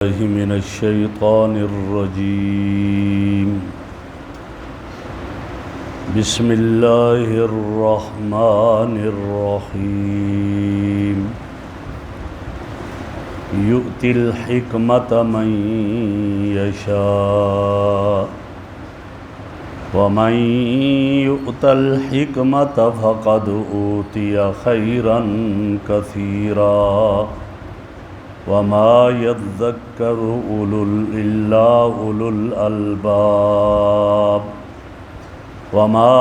من الشيطان الرجيم. بسم الله الرحمن الرحيم. يؤتي الحكمة من يشاء ومن يؤت الحكمة فقد أوتي خيرا كثيرا وما يذكر إلا أولو الألباب. وما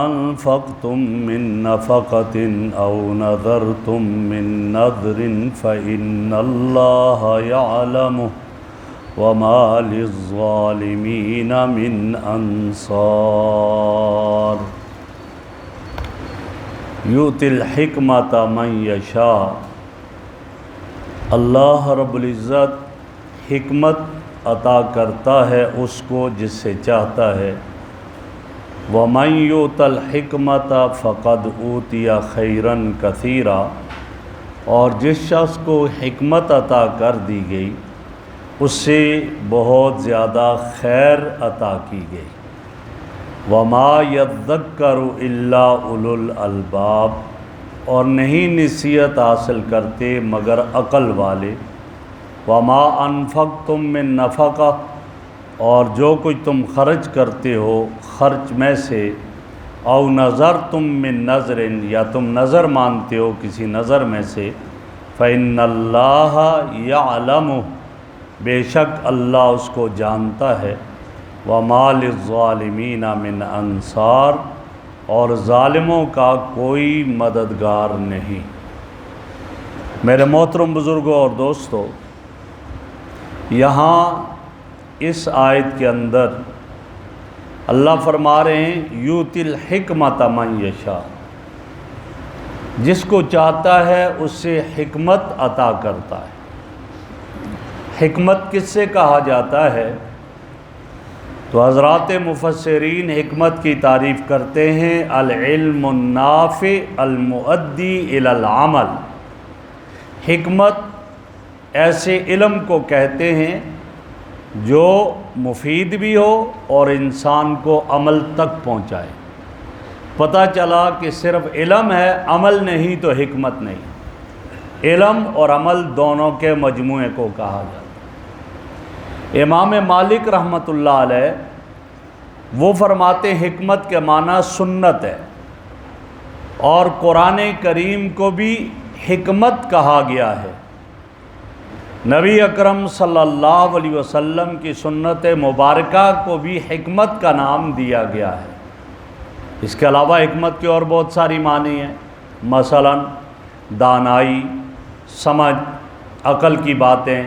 أنفقتم من نفقة أو نذرتم من نذر فإن الله يعلمه وما للظالمين من أنصار. يؤتي الحكمة من يشاء. اللہ رب العزت حکمت عطا کرتا ہے اس کو جس سے چاہتا ہے. وَمَن يُؤْتَ الْحِكْمَةَ فَقَدْ أُوتِيَ خَيْرًا كَثِيرًا. اور جس شخص کو حکمت عطا کر دی گئی اس سے بہت زیادہ خیر عطا کی گئی. وَمَا يَذَّكَّرُ إِلَّا أُولُو الْأَلْبَابِ. اور نہیں نصیحت حاصل کرتے مگر عقل والے. وما انفقتم من نفقہ. اور جو کچھ تم خرچ کرتے ہو خرچ میں سے. او نذرتم من نذر. یا تم نظر مانتے ہو کسی نظر میں سے. فإن اللہ یعلمہ. بے شک اللہ اس کو جانتا ہے. وما للظالمین من انصار. اور ظالموں کا کوئی مددگار نہیں. میرے محترم بزرگوں اور دوستو، یہاں اس آیت کے اندر اللہ فرما رہے ہیں یؤتی الحکمۃ من یشاء. جس کو چاہتا ہے اس سے حکمت عطا کرتا ہے. حکمت کس سے کہا جاتا ہے؟ تو حضرات مفسرین حکمت کی تعریف کرتے ہیں العلم النافع المؤدی الی العمل. حکمت ایسے علم کو کہتے ہیں جو مفید بھی ہو اور انسان کو عمل تک پہنچائے. پتہ چلا کہ صرف علم ہے عمل نہیں تو حکمت نہیں. علم اور عمل دونوں کے مجموعے کو کہا جاتا ہے. امام مالک رحمۃ اللہ علیہ وہ فرماتے حکمت کے معنی سنت ہے. اور قرآن کریم کو بھی حکمت کہا گیا ہے. نبی اکرم صلی اللہ علیہ وسلم کی سنت مبارکہ کو بھی حکمت کا نام دیا گیا ہے. اس کے علاوہ حکمت کے اور بہت ساری معنی ہیں. مثلا دانائی، سمجھ، عقل کی باتیں،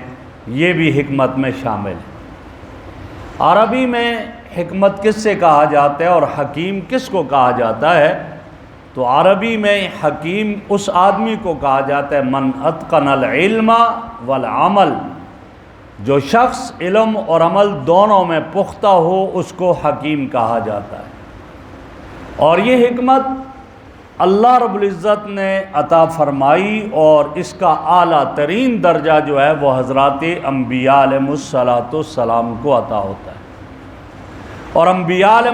یہ بھی حکمت میں شامل ہے. عربی میں حکمت کس سے کہا جاتا ہے اور حکیم کس کو کہا جاتا ہے؟ تو عربی میں حکیم اس آدمی کو کہا جاتا ہے من اتقن العلم والعمل. جو شخص علم اور عمل دونوں میں پختہ ہو اس کو حکیم کہا جاتا ہے. اور یہ حکمت اللہ رب العزت نے عطا فرمائی اور اس کا اعلیٰ ترین درجہ جو ہے وہ حضرات انبیاء علیہ السلام کو عطا ہوتا ہے. اور انبیاء علیہ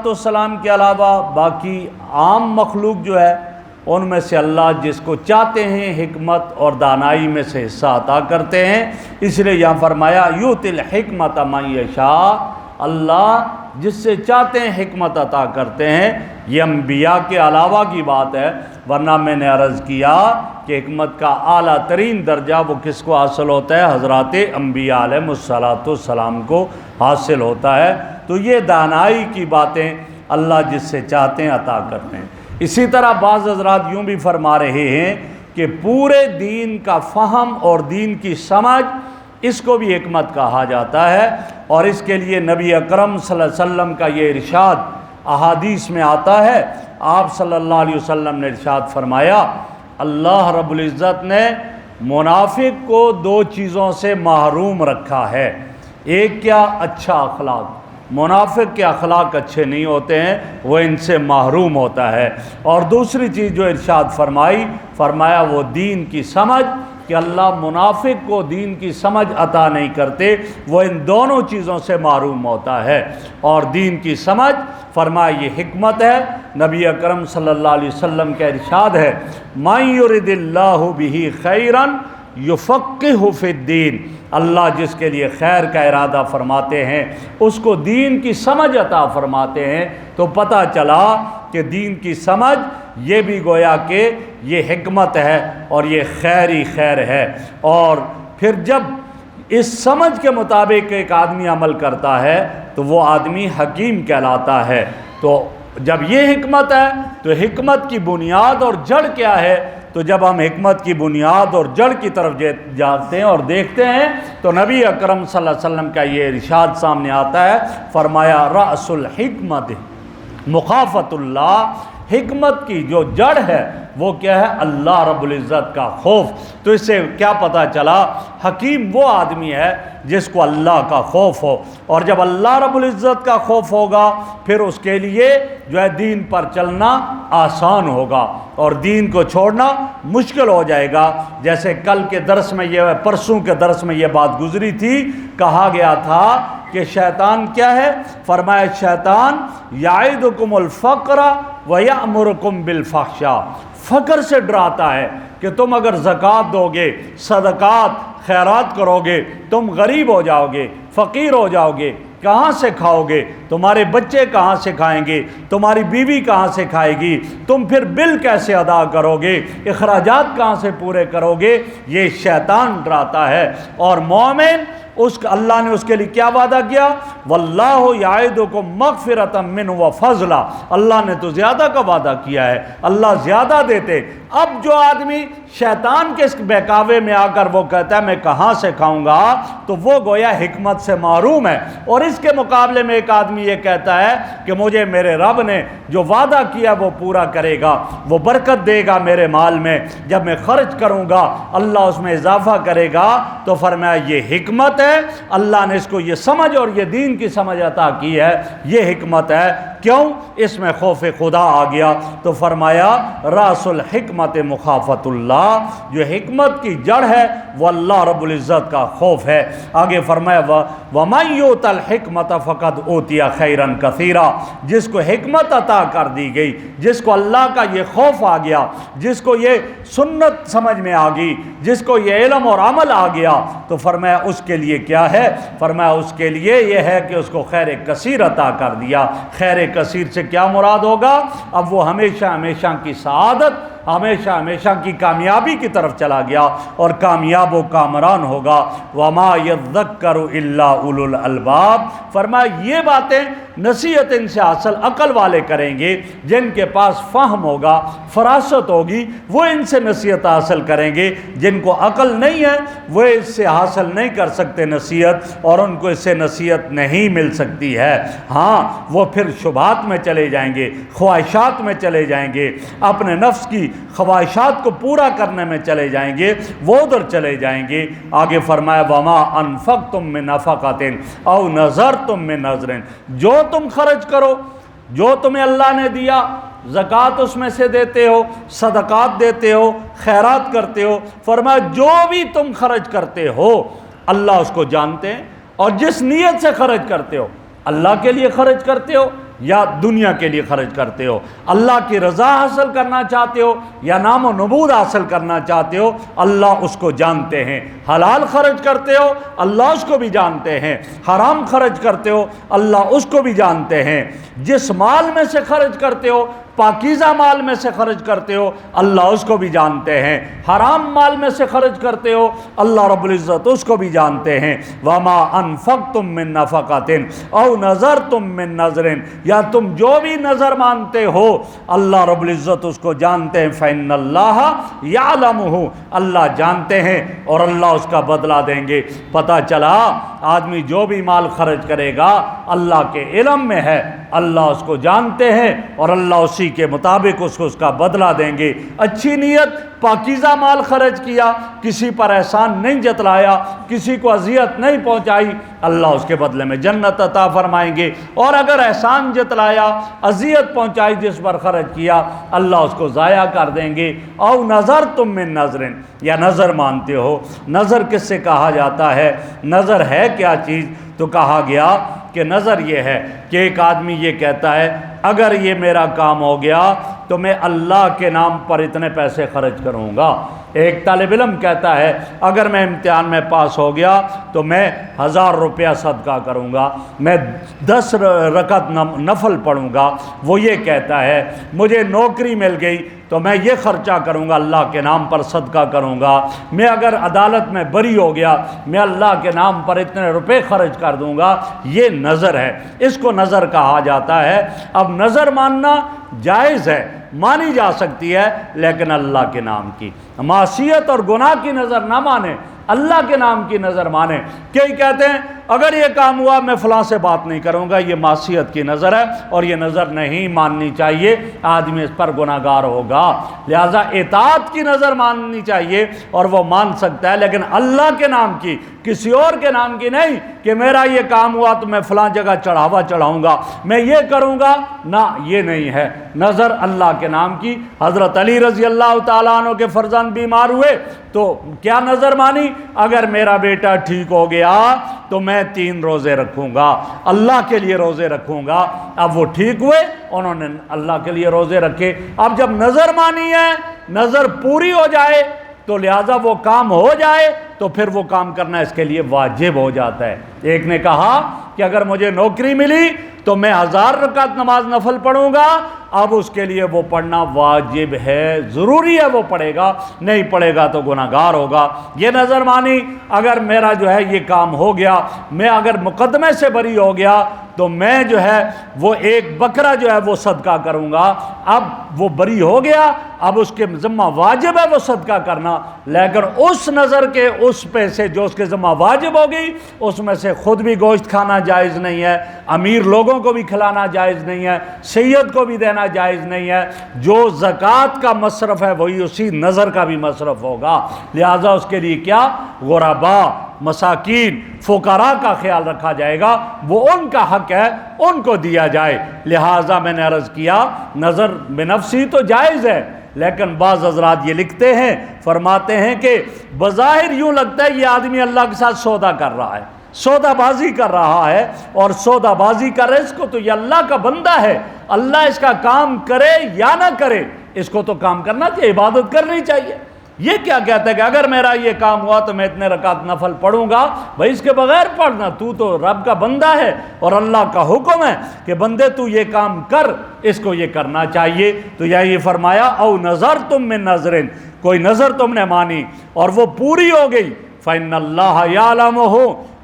السلام کے علاوہ باقی عام مخلوق جو ہے ان میں سے اللہ جس کو چاہتے ہیں حکمت اور دانائی میں سے حصہ عطا کرتے ہیں. اس لیے یہاں فرمایا یؤتی الحکمۃ من یشاء. اللہ جس سے چاہتے ہیں حکمت عطا کرتے ہیں. یہ انبیاء کے علاوہ کی بات ہے، ورنہ میں نے عرض کیا کہ حکمت کا اعلیٰ ترین درجہ وہ کس کو حاصل ہوتا ہے؟ حضرات انبیاء علیہ السلام کو حاصل ہوتا ہے. تو یہ دانائی کی باتیں اللہ جس سے چاہتے ہیں عطا کرتے ہیں. اسی طرح بعض حضرات یوں بھی فرما رہے ہیں کہ پورے دین کا فہم اور دین کی سمجھ اس کو بھی حکمت کہا جاتا ہے. اور اس کے لیے نبی اکرم صلی اللہ علیہ وسلم کا یہ ارشاد احادیث میں آتا ہے. آپ صلی اللہ علیہ وسلم نے ارشاد فرمایا اللہ رب العزت نے منافق کو دو چیزوں سے محروم رکھا ہے. ایک کیا؟ اچھا اخلاق. منافق کے اخلاق اچھے نہیں ہوتے ہیں، وہ ان سے محروم ہوتا ہے. اور دوسری چیز جو ارشاد فرمایا وہ دین کی سمجھ کہ اللہ منافق کو دین کی سمجھ عطا نہیں کرتے، وہ ان دونوں چیزوں سے محروم ہوتا ہے۔ اور دین کی سمجھ فرمایا یہ حکمت ہے۔ نبی اکرم صلی اللہ علیہ وسلم کا ارشاد ہے مَن یُرِدِ اللَّهُ بِهِ خَیْرًا یفقہہ فی الدین، اللہ جس کے لیے خیر کا ارادہ فرماتے ہیں اس کو دین کی سمجھ عطا فرماتے ہیں۔ تو پتہ چلا کہ دین کی سمجھ یہ بھی گویا کہ یہ حکمت ہے اور یہ خیر ہی خیر ہے۔ اور پھر جب اس سمجھ کے مطابق ایک آدمی عمل کرتا ہے تو وہ آدمی حکیم کہلاتا ہے۔ تو جب یہ حکمت ہے تو حکمت کی بنیاد اور جڑ کیا ہے؟ تو جب ہم حکمت کی بنیاد اور جڑ کی طرف جاتے ہیں اور دیکھتے ہیں تو نبی اکرم صلی اللہ علیہ وسلم کا یہ ارشاد سامنے آتا ہے، فرمایا رأس الحکمت مخافت اللہ، حکمت کی جو جڑ ہے وہ کیا ہے؟ اللہ رب العزت کا خوف۔ تو اس سے کیا پتہ چلا؟ حکیم وہ آدمی ہے جس کو اللہ کا خوف ہو، اور جب اللہ رب العزت کا خوف ہوگا پھر اس کے لیے جو ہے دین پر چلنا آسان ہوگا اور دین کو چھوڑنا مشکل ہو جائے گا۔ جیسے کل کے درس میں یہ، پرسوں کے درس میں یہ بات گزری تھی، کہا گیا تھا کہ شیطان کیا ہے؟ فرمایا شیطان یعدکم الفقر ویأمرکم بالفحشاء، فقر سے ڈراتا ہے کہ تم اگر زکوٰۃ دو گے، صدقات خیرات کرو گے، تم غریب ہو جاؤ گے، فقیر ہو جاؤ گے، کہاں سے کھاؤ گے؟ تمہارے بچے کہاں سے کھائیں گے؟ تمہاری بیوی کہاں سے کھائے گی؟ تم پھر بل کیسے ادا کرو گے؟ اخراجات کہاں سے پورے کرو گے؟ یہ شیطان ڈراتا ہے۔ اور مومن اللہ نے اس کے لیے کیا وعدہ کیا؟ واللہ یعدکم مغفرۃ منہ وفضلا، اللہ نے تو زیادہ کا وعدہ کیا ہے، اللہ زیادہ دیتے۔ اب جو آدمی شیطان کے اس بہکاوے میں آ کر وہ کہتا ہے میں کہاں سے کھاؤں گا، تو وہ گویا حکمت سے محروم ہے۔ اور اس کے مقابلے میں ایک آدمی یہ کہتا ہے کہ مجھے میرے رب نے جو وعدہ کیا وہ پورا کرے گا، وہ برکت دے گا میرے مال میں، جب میں خرچ کروں گا اللہ اس میں اضافہ کرے گا۔ تو فرمایا یہ حکمت ہے، اللہ نے اس کو یہ سمجھ اور یہ دین کی سمجھ عطا کی ہے، یہ حکمت ہے۔ کیوں؟ اس میں خوف خدا آ گیا۔ تو فرمایا راس الحکمت مخافت اللہ، جو حکمت کی جڑ ہے وہ اللہ رب العزت کا خوف ہے۔ آگے فرمایا وَمَن یُؤْتَ الْحِکْمَةَ فَقَدْ أُوتِیَ خَیْرًا کَثِیرًا، جس کو حکمت عطا کر دی گئی، جس کو اللہ کا یہ خوف آ گیا، جس کو یہ سنت سمجھ میں آ گئی، جس کو یہ علم اور عمل آ گیا، تو فرمایا اس کے لیے کیا ہے؟ فرمایا اس کے لیے یہ ہے کہ اس کو خیر کثیر عطا کر دیا۔ خیر کثیر سے کیا مراد ہوگا؟ اب وہ ہمیشہ ہمیشہ کی سعادت، ہمیشہ ہمیشہ کی کامیابی کی طرف چلا گیا اور کامیاب و کامران ہوگا۔ وما یذکر الا اولو الالباب، فرمایا یہ باتیں نصیحت ان سے حاصل عقل والے کریں گے، جن کے پاس فہم ہوگا، فراست ہوگی، وہ ان سے نصیحت حاصل کریں گے۔ جن کو عقل نہیں ہے وہ اس سے حاصل نہیں کر سکتے نصیحت، اور ان کو اس سے نصیحت نہیں مل سکتی ہے۔ ہاں وہ پھر شبہات میں چلے جائیں گے، خواہشات میں چلے جائیں گے، اپنے نفس کی خواہشات کو پورا کرنے میں چلے جائیں گے، وہ ادھر چلے جائیں گے۔ آگے فرمایا وما انفقتم من نفقۃ او نذرتم من نذر، جو تم خرچ کرو، جو تمہیں اللہ نے دیا، زکوٰۃ اس میں سے دیتے ہو، صدقات دیتے ہو، خیرات کرتے ہو، فرمایا جو بھی تم خرچ کرتے ہو اللہ اس کو جانتے ہیں، اور جس نیت سے خرچ کرتے ہو، اللہ کے لیے خرچ کرتے ہو یا دنیا کے لیے خرچ کرتے ہو، اللہ کی رضا حاصل کرنا چاہتے ہو یا نام و نبوت حاصل کرنا چاہتے ہو، اللہ اس کو جانتے ہیں۔ حلال خرچ کرتے ہو اللہ اس کو بھی جانتے ہیں، حرام خرچ کرتے ہو اللہ اس کو بھی جانتے ہیں۔ جس مال میں سے خرچ کرتے ہو، پاکیزہ مال میں سے خرچ کرتے ہو اللہ اس کو بھی جانتے ہیں، حرام مال میں سے خرچ کرتے ہو اللہ رب العزت اس کو بھی جانتے ہیں۔ وما انفقتم من نفقۃ او نذرتم من نذر، یا تم جو بھی نظر مانتے ہو اللہ رب العزت اس کو جانتے ہیں۔ فإن اللہ یعلمہ، اللہ جانتے ہیں اور اللہ اس کا بدلہ دیں گے۔ پتہ چلا آدمی جو بھی مال خرچ کرے گا اللہ کے علم میں ہے، اللہ اس کو جانتے ہیں اور اللہ اسی اسی کے مطابق اس کو اس کا بدلہ دیں گے۔ اچھی نیت، پاکیزہ مال خرچ کیا، کسی پر احسان نہیں جتلایا، کسی کو اذیت نہیں پہنچائی، اللہ اس کے بدلے میں جنت عطا فرمائیں گے۔ اور اگر احسان جتلایا، اذیت پہنچائی، جس پر خرچ کیا، اللہ اس کو ضائع کر دیں گے۔ او نظر تم من نظر، یا نظر مانتے ہو۔ نظر کس سے کہا جاتا ہے؟ نظر ہے کیا چیز؟ تو کہا گیا کہ نظر یہ ہے کہ ایک آدمی یہ کہتا ہے اگر یہ میرا کام ہو گیا تو میں اللہ کے نام پر اتنے پیسے خرچ کروں گا۔ ایک طالب علم کہتا ہے اگر میں امتحان میں پاس ہو گیا تو میں 1000 روپیہ صدقہ کروں گا، میں 10 رکعت نفل پڑھوں گا۔ وہ یہ کہتا ہے مجھے نوکری مل گئی تو میں یہ خرچہ کروں گا، اللہ کے نام پر صدقہ کروں گا۔ میں اگر عدالت میں بری ہو گیا میں اللہ کے نام پر اتنے روپے خرچ کر دوں گا۔ یہ نظر ہے، اس کو نظر کہا جاتا ہے۔ اب نظر ماننا جائز ہے، مانی جا سکتی ہے، لیکن اللہ کے نام کی معصیت اور گناہ کی نظر نہ مانے، اللہ کے نام کی نظر مانے۔ کئی کہتے ہیں اگر یہ کام ہوا میں فلاں سے بات نہیں کروں گا، یہ معصیت کی نظر ہے اور یہ نظر نہیں ماننی چاہیے، آدمی اس پر گناہ گار ہوگا۔ لہٰذا اطاعت کی نظر ماننی چاہیے اور وہ مان سکتا ہے، لیکن اللہ کے نام کی، کسی اور کے نام کی نہیں کہ میرا یہ کام ہوا تو میں فلاں جگہ چڑھاوا چڑھاؤں گا، میں یہ کروں گا، نہ، یہ نہیں ہے نظر اللہ کے نام کی۔ حضرت علی رضی اللہ تعالیٰ عنہ کے فرزند بیمار ہوئے تو کیا نظر مانی؟ اگر میرا بیٹا ٹھیک ہو گیا تو میں 3 روزے رکھوں گا، اللہ کے لیے روزے رکھوں گا۔ اب وہ ٹھیک ہوئے، انہوں نے اللہ کے لیے روزے رکھے۔ اب جب نظر مانی ہے، نظر پوری ہو جائے تو لہٰذا وہ کام ہو جائے تو پھر وہ کام کرنا اس کے لیے واجب ہو جاتا ہے۔ ایک نے کہا کہ اگر مجھے نوکری ملی تو میں 1000 رکعت نماز نفل پڑھوں گا، اب اس کے لیے وہ پڑھنا واجب ہے، ضروری ہے، وہ پڑھے گا، نہیں پڑھے گا تو گناہ گار ہوگا۔ یہ نظر مانی اگر میرا جو ہے یہ کام ہو گیا، میں اگر مقدمے سے بری ہو گیا تو میں جو ہے وہ ایک بکرا جو ہے وہ صدقہ کروں گا۔ اب وہ بری ہو گیا، اب اس کے ذمہ واجب ہے وہ صدقہ کرنا، لیکن اس نظر کے اس پیسے جو اس کے ذمہ واجب ہوگی اس میں سے خود بھی گوشت کھانا جائز نہیں ہے، امیر لوگوں کو بھی کھلانا جائز نہیں ہے، سید کو بھی دینا جائز نہیں ہے۔ جو زکوٰۃ کا مصرف ہے وہی اسی نظر کا بھی مصرف ہوگا۔ لہٰذا اس کے لیے کیا؟ غربا، مساکین، فقراء کا خیال رکھا جائے گا، وہ ان کا حق ہے، ان کو دیا جائے۔ لہٰذا میں نے عرض کیا نظر بنفسی تو جائز ہے، لیکن بعض حضرات یہ لکھتے ہیں، فرماتے ہیں کہ بظاہر یوں لگتا ہے یہ آدمی اللہ کے ساتھ سودا کر رہا ہے، سودا بازی کر رہا ہے، اور سودا بازی کا رزق تو یہ اللہ کا بندہ ہے، اللہ اس کا کام کرے یا نہ کرے اس کو تو کام کرنا چاہیے، عبادت کرنی چاہیے۔ یہ کیا کہتا ہے کہ اگر میرا یہ کام ہوا تو میں اتنے رکعت نفل پڑھوں گا؟ بھائی اس کے بغیر پڑھنا، تو رب کا بندہ ہے اور اللہ کا حکم ہے کہ بندے تو یہ کام کر، اس کو یہ کرنا چاہیے۔ تو یہی فرمایا او نظر تم من نظر، کوئی نظر تم نے مانی اور وہ پوری ہو گئی، فإن اللہ یعلمہ،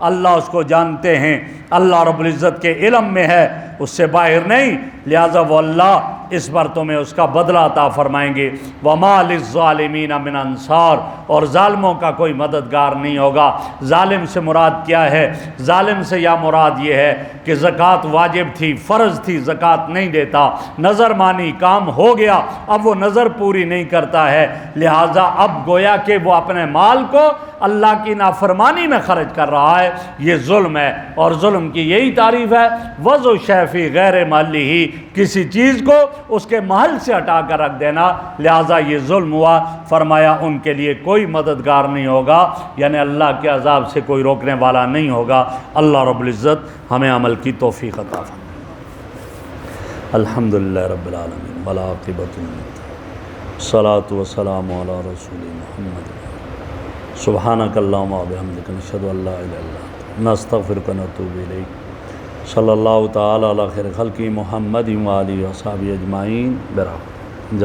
اللہ اس کو جانتے ہیں، اللہ رب العزت کے علم میں ہے، اس سے باہر نہیں، لہٰذا وہ اللہ اس پر تمہیں اس کا بدلہ عطا فرمائیں گے۔ وَمَا لِلظَّالِمِينَ مِنْ انصار، اور ظالموں کا کوئی مددگار نہیں ہوگا۔ ظالم سے مراد کیا ہے؟ ظالم سے یا مراد یہ ہے کہ زکوٰۃ واجب تھی، فرض تھی، زکوٰۃ نہیں دیتا، نظر مانی، کام ہو گیا، اب وہ نظر پوری نہیں کرتا ہے، لہٰذا اب گویا کہ وہ اپنے مال کو اللہ کی نافرمانی میں خرچ کر رہا ہے، یہ ظلم ہے۔ اور ظلم کی یہی تعریف ہے، وضع شیء فی غیر محلہ، کسی چیز کو اس کے محل سے ہٹا کر رکھ دینا، لہٰذا یہ ظلم ہوا۔ فرمایا ان کے لیے کوئی مددگار نہیں ہوگا، یعنی اللہ کے عذاب سے کوئی روکنے والا نہیں ہوگا۔ اللہ رب العزت ہمیں عمل کی توفیق عطا فرمائے۔ الحمدللہ رب العالمین والعاقبۃ للمتقین، الصلاۃ والسلام علی رسول محمد، سبحانک اللہم وبحمدک، نشہد ان لا الہ الا انت، نستغفرک ونتوب الیک۔ صلی اللہ تعالی علی خیر خلقہ محمد و آلہ و صحبہ اجمعین برحمتہ۔